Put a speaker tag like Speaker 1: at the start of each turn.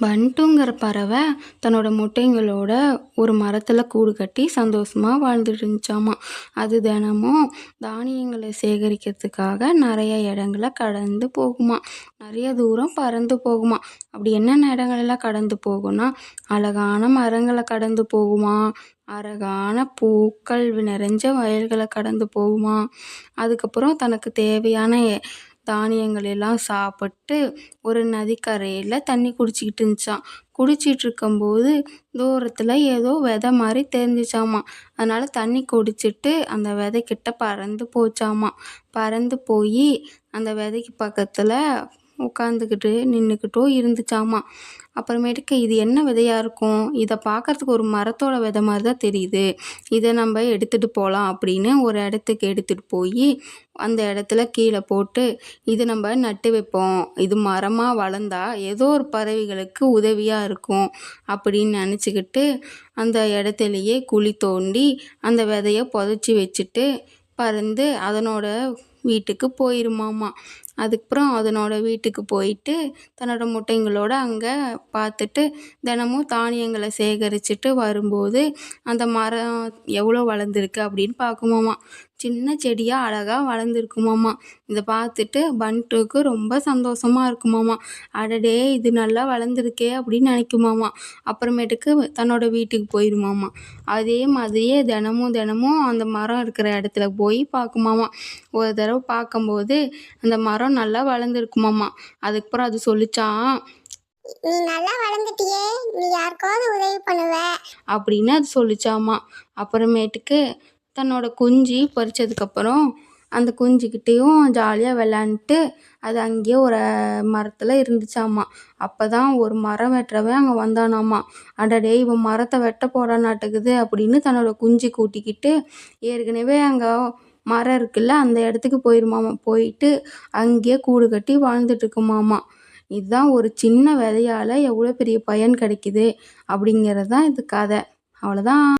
Speaker 1: பன்ட்டுங்கிற பறவை தன்னோட முட்டைங்களோட ஒரு மரத்தில் கூடு கட்டி சந்தோஷமாக வாழ்ந்துட்டு இருந்துச்சாமா. அது தினமும் தானியங்களை சேகரிக்கிறதுக்காக நிறைய இடங்களை கடந்து போகுமா. நிறைய தூரம் பறந்து போகுமா. அப்படி என்னென்ன இடங்களெல்லாம் கடந்து போகும்னா, அழகான மரங்களை கடந்து போகுமா, அழகான பூக்கள் நிறைஞ்ச வயல்களை கடந்து போகுமா. அதுக்கப்புறம் தனக்கு தேவையான தானியங்கள் எல்லாம் சாப்பிட்டு ஒரு நதிக்கரையில் தண்ணி குடிச்சிக்கிட்டு இருந்துச்சாம். குடிச்சிட்டு இருக்கும்போது தூரத்தில் ஏதோ விதை மாதிரி தெரிஞ்சிச்சாமா. அதனால தண்ணி குடிச்சிட்டு அந்த விதைக்கிட்ட பறந்து போச்சாமா. பறந்து போய் அந்த விதைக்கு பக்கத்தில் உட்காந்துக்கிட்டு நின்றுக்கிட்டோ இருந்துச்சாமா. அப்புறமேட்டுக்கு இது என்ன விதையாக இருக்கும், இதை பார்க்கறதுக்கு ஒரு மரத்தோட விதை மாதிரி தான் தெரியுது, இதை நம்ம எடுத்துகிட்டு போகலாம் அப்படின்னு ஒரு இடத்துக்கு எடுத்துகிட்டு போய் அந்த இடத்துல கீழே போட்டு இது நம்ம நட்டு வைப்போம், இது மரமாக வளர்ந்தா ஏதோ ஒரு பறவைகளுக்கு உதவியாக இருக்கும் அப்படின்னு நினச்சிக்கிட்டு அந்த இடத்துலையே குழி தோண்டி அந்த விதையை புதைச்சி வச்சுட்டு பறந்து அதனோட வீட்டுக்கு போயிருமாமா. அதுக்கப்புறம் அதனோட வீட்டுக்கு போயிட்டு தன்னோட முட்டைங்களோட அங்கே பார்த்துட்டு தினமும் தானியங்களை சேகரிச்சுட்டு வரும்போது அந்த மரம் எவ்வளோ வளர்ந்துருக்கு அப்படின்னு பார்க்குமாமா. சின்ன செடியாக அழகாக வளர்ந்துருக்குமாமா. இதை பார்த்துட்டு பன்ட்டுக்கு ரொம்ப சந்தோஷமாக இருக்குமாமா. அடடே, இது நல்லா வளர்ந்துருக்கே அப்படின்னு நினைக்குமாமா. அப்புறமேட்டுக்கு தன்னோட வீட்டுக்கு போயிடுமாமா. அதே மாதிரியே தினமும் அந்த மரம் இருக்கிற இடத்துல போய் பார்க்குமாமா. ஒரு தடவை பார்க்கும்போது அந்த மரம் நல்லா வளர்ந்துருக்குமாமா. அதுக்கப்புறம் அது சொல்லிச்சான்,
Speaker 2: நீ நல்லா வளர்ந்துட்டியே, நீ யாருக்காவது உதவி பண்ணுவ
Speaker 1: அப்படின்னு அது சொல்லிச்சாமா. அப்புறமேட்டுக்கு தன்னோட குஞ்சு பறிச்சதுக்கப்புறம் அந்த குஞ்சுக்கிட்டேயும் ஜாலியாக விளாண்டுட்டு அது அங்கேயே ஒரு மரத்தில் இருந்துச்சாமா. அப்போ தான் ஒரு மரம் வெட்டுறவன் அங்கே வந்தானாமா. அடடே, இவன் மரத்தை வெட்ட போடானாட்டுக்குது அப்படின்னு தன்னோட குஞ்சு கூட்டிக்கிட்டு ஏற்கனவே அங்கே மரம் இருக்குல்ல அந்த இடத்துக்கு போயிருமாமா. போயிட்டு அங்கேயே கூடு கட்டி வாழ்ந்துட்டு இருக்குமாமா. இதுதான் ஒரு சின்ன விதையால் எவ்வளோ பெரிய பயன் கிடைக்குது அப்படிங்கிறது தான் இது கதை. அவ்வளோதான்.